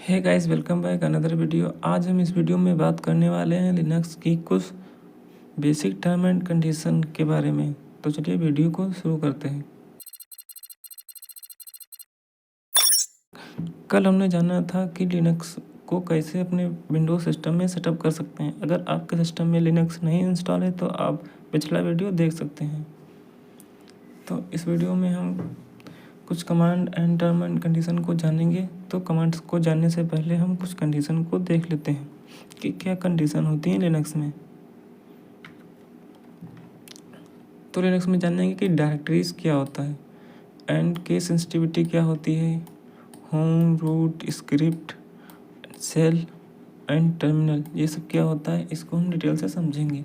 हे guys, welcome back another video. आज हम इस वीडियो में बात करने वाले हैं लिनक्स की कुछ बेसिक टर्म एंड कंडीशन के बारे में। तो चलिए वीडियो को शुरू करते हैं। कल हमने जाना था कि लिनक्स को कैसे अपने विंडोज सिस्टम में सेटअप कर सकते हैं। अगर आपके सिस्टम में लिनक्स नहीं इंस्टॉल है तो आप पिछला वीडियो देख सकते हैं। तो इस वीडियो में हम कुछ command and term and condition को जानेंगे। तो कमांड्स को जानने से पहले हम कुछ कंडीशन को देख लेते हैं कि क्या कंडीशन होती है लिनक्स में। तो लिनक्स में जानेंगे कि डायरेक्टरीज क्या होता है, एंड केस सेंसिटिविटी क्या होती है, home, root, script, shell and terminal, ये सब क्या होता है, इसको हम डिटेल से समझेंगे।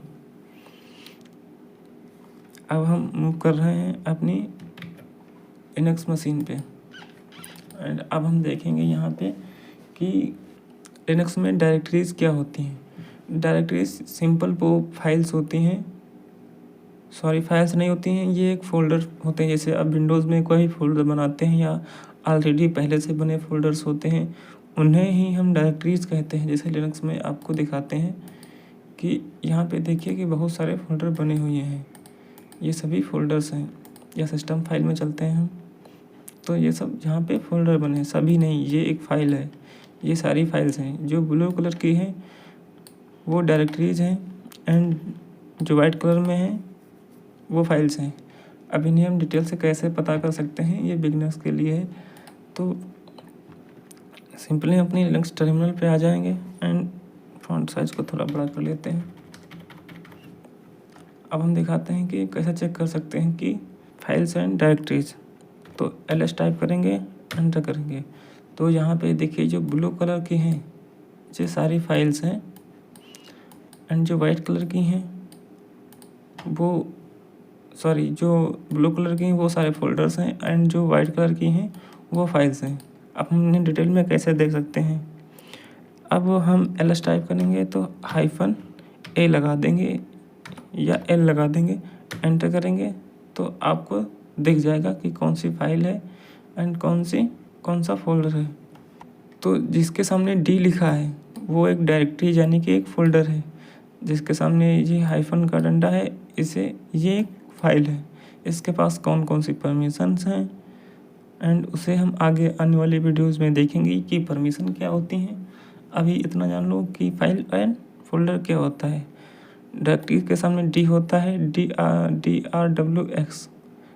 अब हम मूव कर रहे हैं अपनी लिनक्स मशीन पे, एंड अब हम देखेंगे यहाँ पे कि लिनक्स में डायरेक्टरीज क्या होती हैं। डायरेक्टरीज सिंपल वो फाइल्स होती हैं, फाइल्स नहीं होती हैं, ये एक फ़ोल्डर होते हैं। जैसे अब विंडोज़ में कोई फ़ोल्डर बनाते हैं या ऑलरेडी पहले से बने फ़ोल्डर्स होते हैं, उन्हें ही हम डायरेक्टरीज कहते हैं। जैसे लिनक्स में आपको दिखाते हैं कि यहाँ पे देखिए कि बहुत सारे फ़ोल्डर बने हुए हैं, ये सभी फ़ोल्डर्स हैं, या सिस्टम फाइल में चलते हैं हम तो ये सब यहाँ पे फ़ोल्डर बने हैं। सभी नहीं, ये एक फ़ाइल है, ये सारी फाइल्स हैं। जो ब्लू कलर की हैं वो डायरेक्टरीज हैं, एंड जो वाइट कलर में हैं वो फाइल्स हैं। अब इन्हें हम डिटेल से कैसे पता कर सकते हैं, ये बिगनर्स के लिए है। तो सिंपली अपनी लिनक्स टर्मिनल पे आ जाएंगे एंड फॉन्ट साइज को थोड़ा बड़ा कर लेते हैं। अब हम दिखाते हैं कि कैसे चेक कर सकते हैं कि फाइल्स एंड डायरेक्टरीज। तो ls टाइप करेंगे, एंटर करेंगे, तो यहाँ पे देखिए जो ब्लू कलर की हैं ये सारी फाइल्स हैं, एंड जो वाइट कलर की हैं जो ब्लू कलर की हैं वो सारे फोल्डर्स हैं, एंड जो वाइट कलर की हैं वो फाइल्स हैं। अब हम इन्हें डिटेल में कैसे देख सकते हैं। अब हम ls टाइप करेंगे तो -a लगा देंगे या l लगा देंगे, एंटर करेंगे तो आपको दिख जाएगा कि कौन सी फाइल है एंड कौन सा फोल्डर है। तो जिसके सामने d लिखा है वो एक डायरेक्टरी यानी कि एक फ़ोल्डर है, जिसके सामने ये हाइफन का डंडा है ये एक फाइल है। इसके पास कौन कौन सी परमिशंस हैं, एंड उसे हम आगे आने वाली वीडियोस में देखेंगे कि परमिशन क्या होती हैं। अभी इतना जान लो कि फाइल एंड फोल्डर क्या होता है। डायरेक्टरी के सामने डी होता है, DRWX,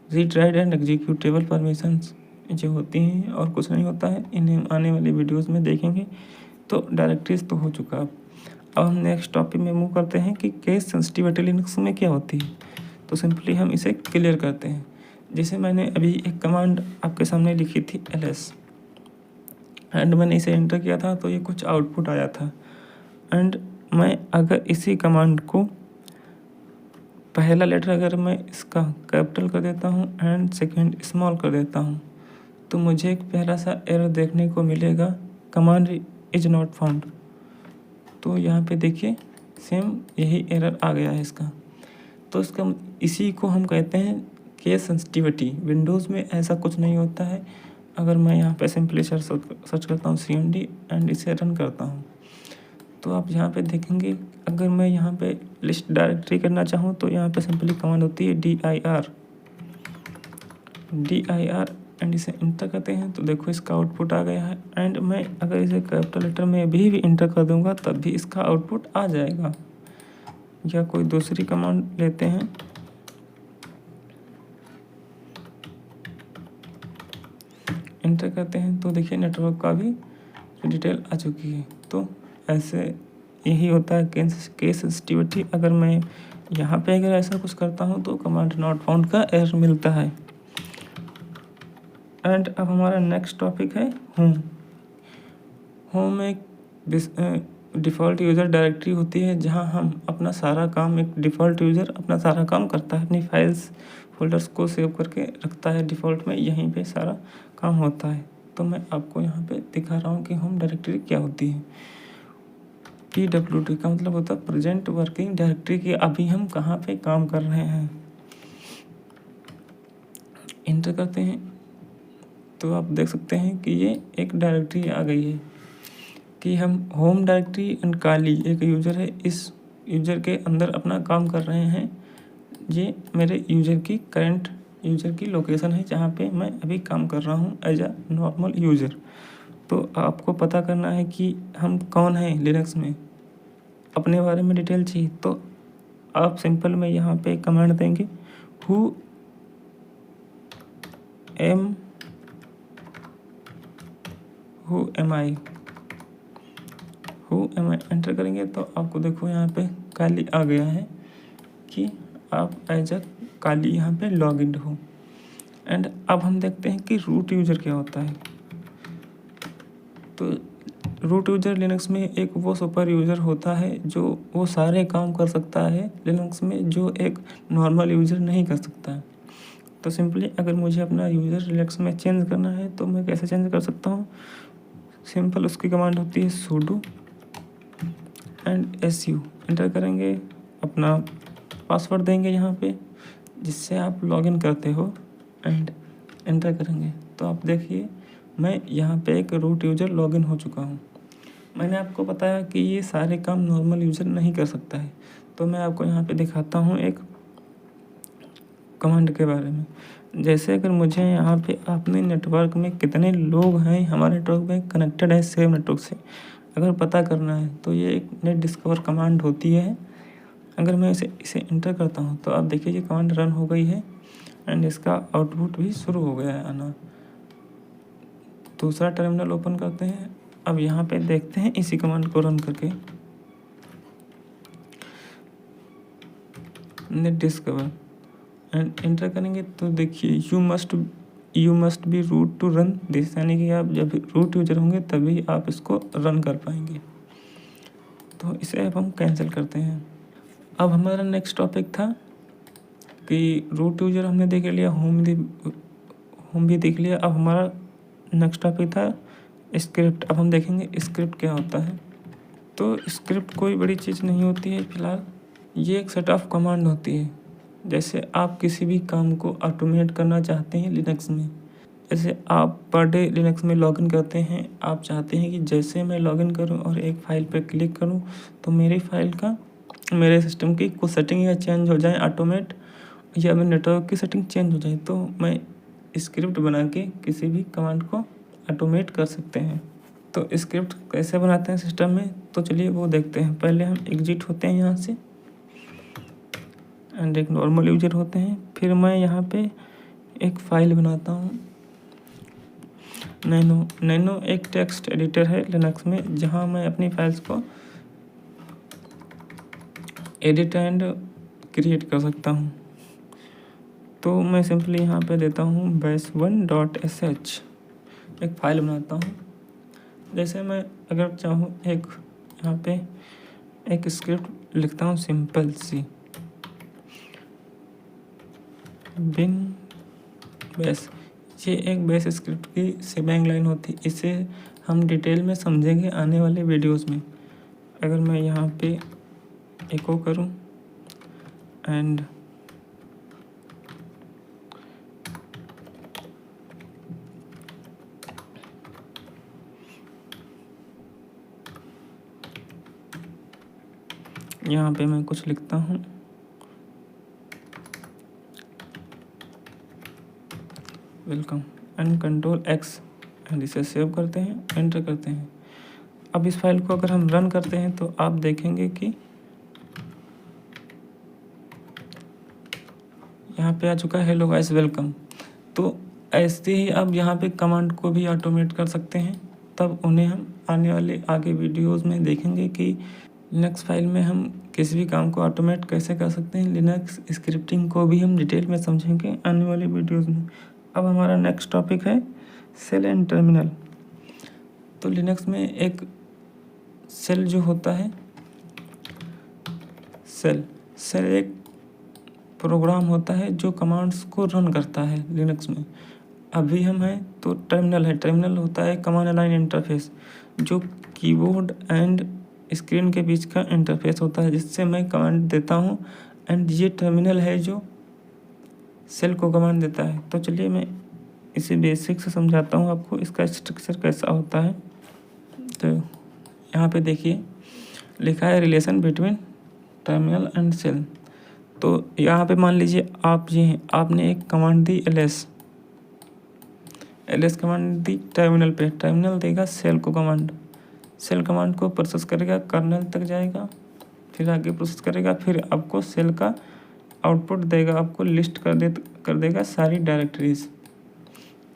read write and executable permissions जो होती हैं, और कुछ नहीं होता है। इन्हें आने वाली वीडियोस में देखेंगे। तो डायरेक्टरीज तो हो चुका। अब हम नेक्स्ट टॉपिक में मूव करते हैं कि केस सेंसिटिविटी लिनक्स में क्या होती है। तो सिंपली हम इसे क्लियर करते हैं। जैसे मैंने अभी एक कमांड आपके सामने लिखी थी ls, एंड मैंने इसे एंटर किया था तो ये कुछ आउटपुट आया था। एंड मैं अगर इसी कमांड को पहला लेटर अगर मैं इसका कैपिटल कर देता हूँ एंड सेकंड स्मॉल कर देता हूँ तो मुझे एक प्यारा सा एरर देखने को मिलेगा, कमांड इज नॉट फाउंड। तो यहाँ पे देखिए सेम यही एरर आ गया है इसका। तो इसी को हम कहते हैं केस सेंसिटिविटी। विंडोज़ में ऐसा कुछ नहीं होता है। अगर मैं यहाँ पे सिंपली सर्च करता हूँ cmd एंड इसे रन करता हूँ तो आप यहाँ पे देखेंगे, अगर मैं यहाँ पे लिस्ट डायरेक्टरी करना चाहूँ तो यहाँ पे सिंपली कमांड होती है dir एंड इसे इंटर करते हैं तो देखो इसका आउटपुट आ गया है। एंड मैं अगर इसे कैपिटल लेटर में भी इंटर कर दूंगा तब भी इसका आउटपुट आ जाएगा। या कोई दूसरी कमांड लेते हैं, इंटर करते हैं तो देखिए नेटवर्क का भी डिटेल आ चुकी है। तो ऐसे यही होता है केस सेंसिटिविटी। अगर मैं यहाँ पे अगर ऐसा कुछ करता हूँ तो कमांड नॉट फाउंड का एरर मिलता है। एंड अब हमारा नेक्स्ट टॉपिक है होम एक डिफ़ॉल्ट यूज़र डायरेक्टरी होती है जहाँ हम अपना सारा काम, एक डिफ़ॉल्ट यूज़र अपना सारा काम करता है, अपनी फाइल्स फोल्डर्स को सेव करके रखता है डिफ़ॉल्ट में, यहीं पे सारा काम होता है। तो मैं आपको यहाँ पे दिखा रहा हूँ कि होम डायरेक्टरी क्या होती है। PWD का मतलब होता है प्रेजेंट वर्किंग डायरेक्टरी की अभी हम कहाँ पे काम कर रहे हैं। इंटर करते हैं तो आप देख सकते हैं कि ये एक डायरेक्टरी आ गई है। कि हम होम डायरेक्टरी एंड काली एक यूज़र है, इस यूज़र के अंदर अपना काम कर रहे हैं। ये मेरे यूज़र की करंट यूज़र की लोकेशन है जहाँ पे मैं अभी काम कर रहा हूँ एज अ नॉर्मल यूज़र। तो आपको पता करना है कि हम कौन हैं लिनक्स में, अपने बारे में डिटेल चाहिए तो आप सिंपल में यहाँ पे कमांड देंगे हु एम आई एंटर करेंगे तो आपको देखो यहाँ पे काली आ गया है कि आप एज अ काली यहाँ पे लॉग इन हो। एंड अब हम देखते हैं कि रूट यूज़र क्या होता है। तो रूट यूज़र लिनक्स में एक वो सुपर यूज़र होता है जो वो सारे काम कर सकता है लिनक्स में जो एक नॉर्मल यूज़र नहीं कर सकता। तो सिंपली अगर मुझे अपना यूज़र लिनक्स में चेंज करना है तो मैं कैसे चेंज कर सकता हूँ। सिंपल उसकी कमांड होती है sudo एंड su एंटर करेंगे, अपना पासवर्ड देंगे यहाँ पे जिससे आप लॉगिन करते हो एंड एंटर करेंगे। तो आप देखिए मैं यहाँ पे एक रूट यूज़र लॉगिन हो चुका हूँ। मैंने आपको बताया कि ये सारे काम नॉर्मल यूज़र नहीं कर सकता है। तो मैं आपको यहाँ पे दिखाता हूँ एक कमांड के बारे में। जैसे अगर मुझे यहाँ पे अपने नेटवर्क में कितने लोग हैं हमारे नेटवर्क में कनेक्टेड है सेम नेटवर्क से अगर पता करना है तो ये एक नेट डिस्कवर कमांड होती है। अगर मैं इसे इंटर करता हूँ तो आप देखिए ये कमांड रन हो गई है एंड इसका आउटपुट भी शुरू हो गया है आना। दूसरा टर्मिनल ओपन करते हैं। अब यहाँ पे देखते हैं इसी कमांड को रन करके नेट डिस्कवर एंड एंटर करेंगे तो देखिए you must be root to run this, यानी कि आप जब रूट यूजर होंगे तभी आप इसको रन कर पाएंगे। तो इसे अब हम कैंसिल करते हैं। अब हमारा नेक्स्ट टॉपिक था कि रूट यूजर हमने देख लिया, होम भी देख लिया। अब हमारा नेक्स्ट टॉपिक था स्क्रिप्ट। अब हम देखेंगे स्क्रिप्ट क्या होता है। तो स्क्रिप्ट कोई बड़ी चीज़ नहीं होती है फिलहाल, ये एक सेट ऑफ कमांड होती है। जैसे आप किसी भी काम को ऑटोमेट करना चाहते हैं लिनक्स में, जैसे आप पर डे लिनक्स में लॉगिन करते हैं, आप चाहते हैं कि जैसे मैं लॉगिन करूं और एक फ़ाइल पर क्लिक करूं तो मेरी फ़ाइल का मेरे सिस्टम की कुछ सेटिंग या चेंज हो जाए ऑटोमेट, या मेरे नेटवर्क की सेटिंग चेंज हो जाए, तो मैं स्क्रिप्ट बना के किसी भी कमांड को ऑटोमेट कर सकते हैं। तो स्क्रिप्ट कैसे बनाते हैं सिस्टम में, तो चलिए वो देखते हैं। पहले हम एग्जिट होते हैं यहाँ से एंड एक नॉर्मल यूजर होते हैं। फिर मैं यहाँ पे एक फ़ाइल बनाता हूँ। नैनो एक टेक्स्ट एडिटर है लिनक्स में जहाँ मैं अपनी फाइल्स को एडिट एंड क्रिएट कर सकता हूँ। तो मैं सिंपली यहाँ पे देता हूँ bash1.sh, एक फ़ाइल बनाता हूँ। जैसे मैं अगर चाहूँ एक यहाँ पे एक स्क्रिप्ट लिखता हूँ सिंपल सी बिन बेस। ये एक बेस स्क्रिप्ट की शेबैंग लाइन होती है, इसे हम डिटेल में समझेंगे आने वाले वीडियोस में। अगर मैं यहाँ पे एको करूँ एंड यहाँ पे मैं कुछ लिखता हूँ welcome and control x and इसे सेव करते हैं, एंटर करते हैं। अब इस फाइल को अगर हम रन करते हैं तो आप देखेंगे कि यहाँ पे आ चुका है हेलो गाइस वेलकम। तो ऐसे ही आप यहाँ पे कमांड को भी ऑटोमेट कर सकते हैं, तब उन्हें हम आने वाले आगे वीडियोस में देखेंगे कि लिनक्स फाइल में हम किसी भी काम को ऑटोमेट कैसे कर सकते हैं। लिनक्स स्क्रिप्टिंग को भी हम डिटेल में समझेंगे आने वाले वीडियोस में। अब हमारा नेक्स्ट टॉपिक है सेल एंड टर्मिनल। तो लिनक्स में एक सेल जो होता है, सेल एक प्रोग्राम होता है जो कमांड्स को रन करता है लिनक्स में। अभी हम हैं तो टर्मिनल है। टर्मिनल होता है कमांड लाइन इंटरफेस, जो कीबोर्ड एंड स्क्रीन के बीच का इंटरफेस होता है जिससे मैं कमांड देता हूँ। एंड ये टर्मिनल है जो सेल को कमांड देता है। तो चलिए मैं इसे बेसिक से समझाता हूँ आपको, इसका स्ट्रक्चर कैसा होता है। तो यहाँ पे देखिए लिखा है relation between terminal and shell. तो यहाँ पे मान लीजिए आपने एक कमांड दी एल कमांड दी टर्मिनल पे, टर्मिनल देगा सेल को कमांड, सेल कमांड को प्रोसेस करेगा, कर्नल तक जाएगा, फिर आगे प्रोसेस करेगा, फिर आपको सेल का आउटपुट देगा, आपको लिस्ट कर देगा सारी डायरेक्टरीज।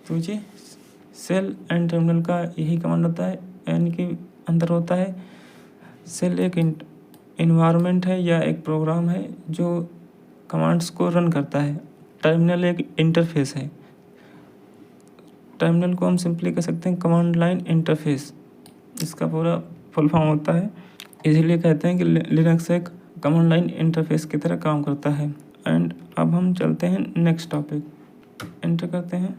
तो ये सेल एंड टर्मिनल का यही कमांड होता है, यानी कि अंदर होता है सेल एक इन्वायरमेंट है या एक प्रोग्राम है जो कमांड्स को रन करता है, टर्मिनल एक इंटरफेस है। टर्मिनल को हम सिंपली कह सकते हैं कमांड लाइन इंटरफेस, इसका पूरा फुल फॉर्म होता है। इसीलिए कहते हैं कि लिनक्स एक कमांड लाइन इंटरफेस की तरह काम करता है। एंड अब हम चलते हैं नेक्स्ट टॉपिक, एंटर करते हैं।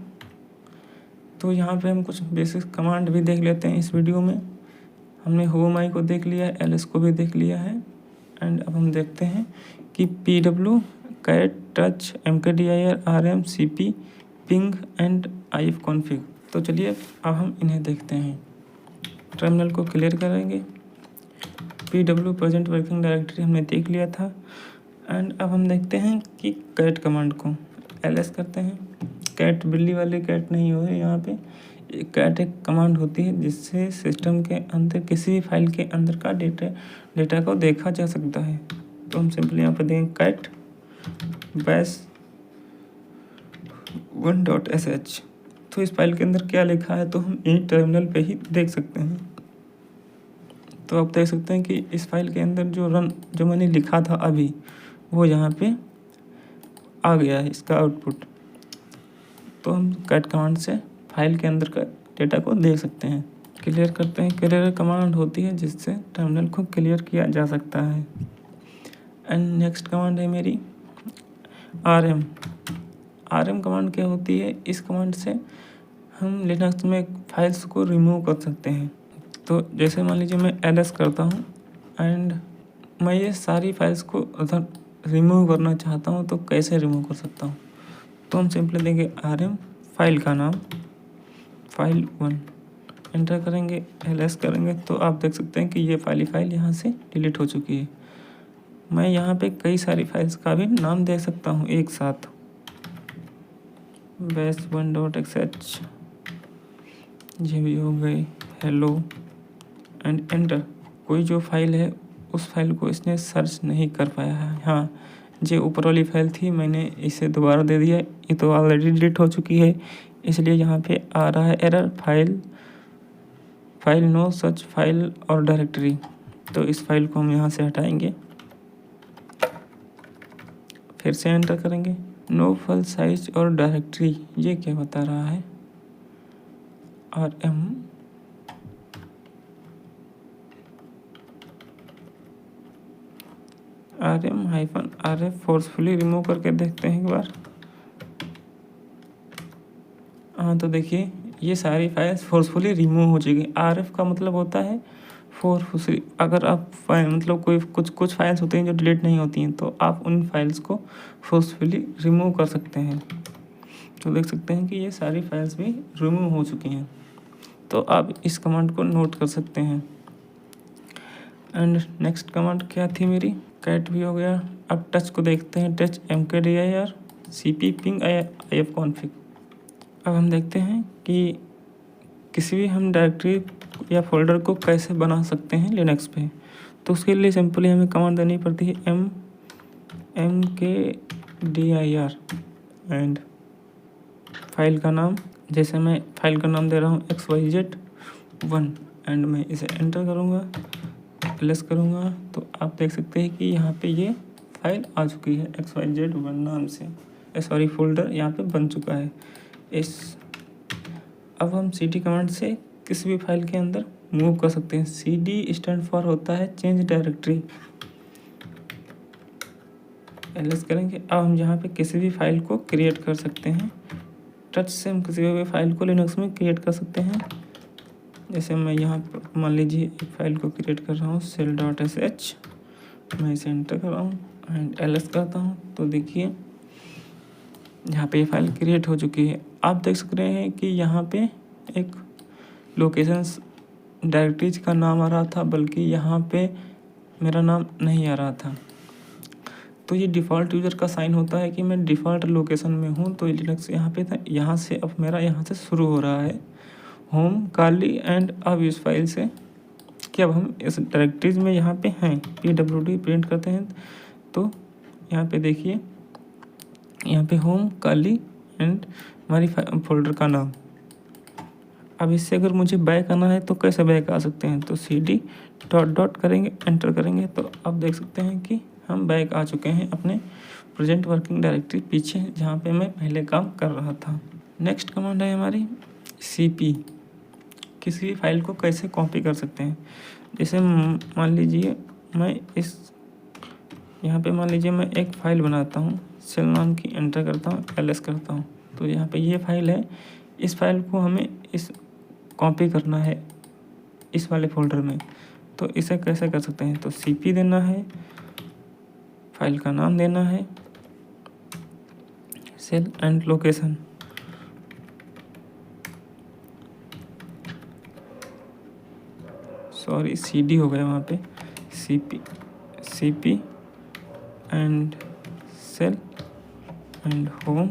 तो यहाँ पे हम कुछ बेसिक कमांड भी देख लेते हैं इस वीडियो में। हमने होमाई को देख लिया है, एलएस को भी देख लिया है। एंड अब हम देखते हैं कि pw, cat, touch, mkdir, rm, cp, ping and ifconfig। तो चलिए अब हम इन्हें देखते हैं। टर्मिनल को क्लियर करेंगे, pw प्रेजेंट वर्किंग डायरेक्टरी हमने देख लिया था। एंड अब हम देखते हैं कि कैट कमांड को ls करते हैं। कैट बिल्ली वाले कैट नहीं हो यहाँ पे, कैट एक कमांड होती है जिससे सिस्टम के अंदर किसी भी फाइल के अंदर का डेटा को देखा जा सकता है। तो हम सिंपली यहाँ पर देंगे कैट bash 1.sh। तो इस फाइल के अंदर क्या लिखा है तो हम यही टर्मिनल पे ही देख सकते हैं। तो आप देख सकते हैं कि इस फाइल के अंदर जो मैंने लिखा था अभी वो यहाँ पे आ गया है, इसका आउटपुट। तो हम कैट कमांड से फाइल के अंदर का डेटा को देख सकते हैं। क्लियर करते हैं, क्लियर कमांड होती है जिससे टर्मिनल को क्लियर किया जा सकता है। एंड नेक्स्ट कमांड है मेरी rm। rm कमांड क्या होती है, इस कमांड से हम लिनक्स में फाइल्स को रिमूव कर सकते हैं। तो जैसे मान लीजिए मैं ls करता हूँ एंड मैं ये सारी फाइल्स को उधर रिमूव करना चाहता हूँ, तो कैसे रिमूव कर सकता हूँ। तो हम सिंपली देंगे rm, फाइल का नाम file1, एंटर करेंगे, ls करेंगे। तो आप देख सकते हैं कि ये फाइल यहाँ से डिलीट हो चुकी है। मैं यहाँ पे कई सारी फाइल्स का भी नाम दे सकता हूँ एक साथ, bash1.sh, ये भी हो गई, हेलो, एंड एंटर। कोई जो फाइल है उस फाइल को इसने सर्च नहीं कर पाया है। हाँ, ये ऊपर वाली फाइल थी, मैंने इसे दोबारा दे दिया, ये तो ऑलरेडी डिलीट हो चुकी है, इसलिए यहाँ पे आ रहा है error, file no such file और डायरेक्टरी। तो इस फाइल को हम यहाँ से हटाएंगे, फिर से एंटर करेंगे, नो फाइल साइज और डायरेक्टरी, ये क्या बता रहा है, rm-rf फोर्सफुली रिमूव करके देखते हैं एक बार। हाँ, तो देखिए ये सारी फाइल्स फोर्सफुली रिमूव हो जाएगी। rf का मतलब होता है फोर्सफुली, अगर आप मतलब कोई कुछ फाइल्स होती हैं जो डिलीट नहीं होती हैं, तो आप उन फाइल्स को फोर्सफुली रिमूव कर सकते हैं। तो देख सकते हैं कि ये सारी फाइल्स भी रिमूव हो चुकी हैं। तो आप इस कमांड को नोट कर सकते हैं। एंड नेक्स्ट कमांड क्या थी मेरी, कैट भी हो गया। अब टच को देखते हैं, touch mkdir, cp, ping, ifconfig। अब हम देखते हैं कि किसी भी हम डायरेक्टरी या फोल्डर को कैसे बना सकते हैं लिनक्स पे। तो उसके लिए सिंपली हमें कमांड देनी पड़ती है mkdir एंड फाइल का नाम, जैसे मैं फाइल का नाम दे रहा हूँ xyz1 एंड मैं इसे एंटर करूँगा, ls करूँगा। तो आप देख सकते हैं कि यहाँ पे ये फाइल आ चुकी है xyz1 नाम से, फोल्डर यहाँ पे बन चुका है। अब हम cd कमांड से किसी भी फाइल के अंदर मूव कर सकते हैं। cd स्टैंड फॉर होता है चेंज डायरेक्टरी। ls करेंगे, अब हम यहाँ पे किसी भी फाइल को क्रिएट कर सकते हैं। टच से हम किसी भी फाइल को लिनक्स में क्रिएट कर सकते हैं। जैसे मैं यहाँ पर मान लीजिए एक फाइल को क्रिएट कर रहा हूँ cell.sh, मैं इसे एंटर कर रहा हूँ एंड ls करता हूँ। तो देखिए यहाँ पे ये फाइल क्रिएट हो चुकी है। आप देख सक रहे हैं कि यहाँ पे एक लोकेशंस डायरेक्टरीज का नाम आ रहा था, बल्कि यहाँ पे मेरा नाम नहीं आ रहा था। तो ये डिफ़ॉल्ट यूज़र का साइन होता है कि मैं डिफ़ॉल्ट लोकेशन में हूँ। तो लिनक्स यहाँ पे था, यहाँ से अब मेरा यहाँ से शुरू हो रहा है होम काली एंड अब इस फाइल से कि अब हम इस डायरेक्टरीज में यहाँ पे हैं। pwd प्रिंट करते हैं तो यहाँ पे देखिए, यहाँ पे होम काली एंड हमारी फोल्डर का नाम। अब इससे अगर मुझे बैक आना है तो कैसे बैक आ सकते हैं, तो cd डॉट करेंगे, एंटर करेंगे तो अब देख सकते हैं कि हम बैक आ चुके हैं अपने प्रेजेंट वर्किंग डायरेक्टरी पीछे, जहाँ पे मैं पहले काम कर रहा था। नेक्स्ट कमांड है हमारी cp। किसी भी फाइल को कैसे कॉपी कर सकते हैं, जैसे मान लीजिए मैं यहाँ पे मान लीजिए मैं एक फ़ाइल बनाता हूँ, सेल नाम की, एंटर करता हूँ, ls करता हूँ, तो यहाँ पे ये फाइल है। इस फाइल को हमें इस कॉपी करना है इस वाले फोल्डर में, तो इसे कैसे कर सकते हैं, तो cp देना है, फाइल का नाम देना है, shell and location, sorry cd हो गया वहाँ पे, cp and shell and home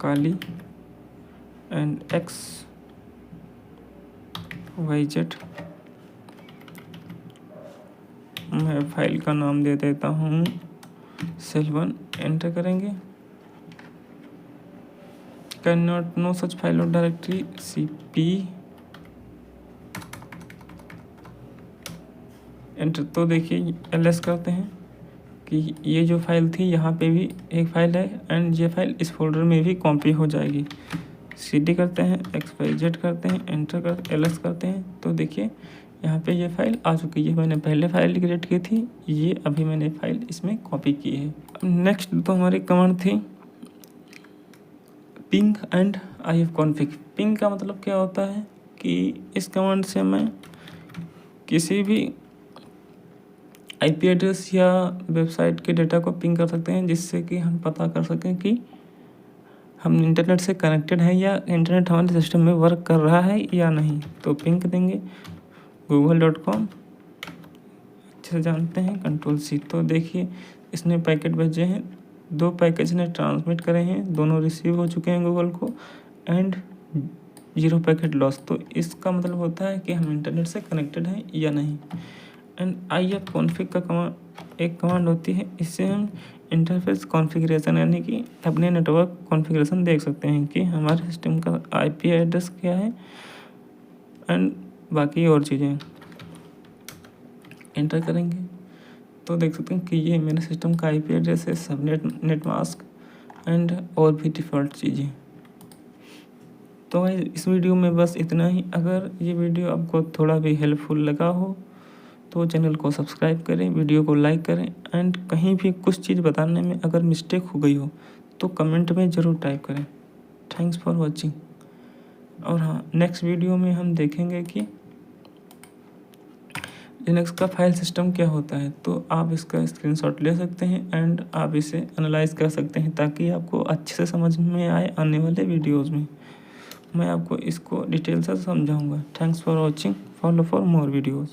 Kali and XYZ। मैं फाइल का नाम दे देता हूँ सेल1, एंटर करेंगे। Can not no such file और डायरेक्टरी, cp एंटर। तो देखिए ls करते हैं कि ये जो फाइल थी यहाँ पे भी एक फाइल है एंड ये फाइल इस फोल्डर में भी कॉपी हो जाएगी। cd करते हैं, XYZ करते हैं, एंटर कर ls करते हैं, तो देखिए यहाँ पे ये फाइल आ चुकी है। मैंने पहले फाइल क्रिएट की थी, ये अभी मैंने फाइल इसमें कॉपी की है। अब नेक्स्ट तो हमारी कमांड थी पिंग एंड ifconfig। पिंग का मतलब क्या होता है कि इस कमांड से मैं किसी भी IP एड्रेस या वेबसाइट के डेटा को पिंग कर सकते हैं, जिससे कि हम पता कर सकें कि हम इंटरनेट से कनेक्टेड हैं या इंटरनेट हमारे सिस्टम में वर्क कर रहा है या नहीं। तो पिंग देंगे google.com, अच्छे से जानते हैं, Ctrl+C। तो देखिए इसने पैकेट भेजे हैं, 2 पैकेज ने ट्रांसमिट करे हैं, दोनों रिसीव हो चुके हैं गूगल को एंड 0 पैकेट लॉस। तो इसका मतलब होता है कि हम इंटरनेट से कनेक्टेड हैं या नहीं। एंड ifconfig का एक कमांड होती है, इससे हम इंटरफेस कॉन्फ़िगरेशन यानी कि अपने नेटवर्क कॉन्फ़िगरेशन देख सकते हैं कि हमारे सिस्टम का IP एड्रेस क्या है एंड बाकी और चीज़ें। एंटर करेंगे तो देख सकते हैं कि ये मेरे सिस्टम का IP एड्रेस है, सबनेट, नेट मास्क एंड और भी डिफ़ॉल्ट चीज़ें। तो इस वीडियो में बस इतना ही। अगर ये वीडियो आपको थोड़ा भी हेल्पफुल लगा हो तो चैनल को सब्सक्राइब करें, वीडियो को लाइक करें एंड कहीं भी कुछ चीज़ बताने में अगर मिस्टेक हो गई हो तो कमेंट में ज़रूर टाइप करें। Thanks for watching. और हाँ, नेक्स्ट वीडियो में हम देखेंगे कि लिनक्स का फाइल सिस्टम क्या होता है। तो आप इसका स्क्रीनशॉट ले सकते हैं एंड आप इसे एनालाइज कर सकते हैं, ताकि आपको अच्छे से समझ में आए। आने वाले वीडियोज़ में मैं आपको इसको डिटेल से समझाऊंगा। Thanks for watching, follow for more videos.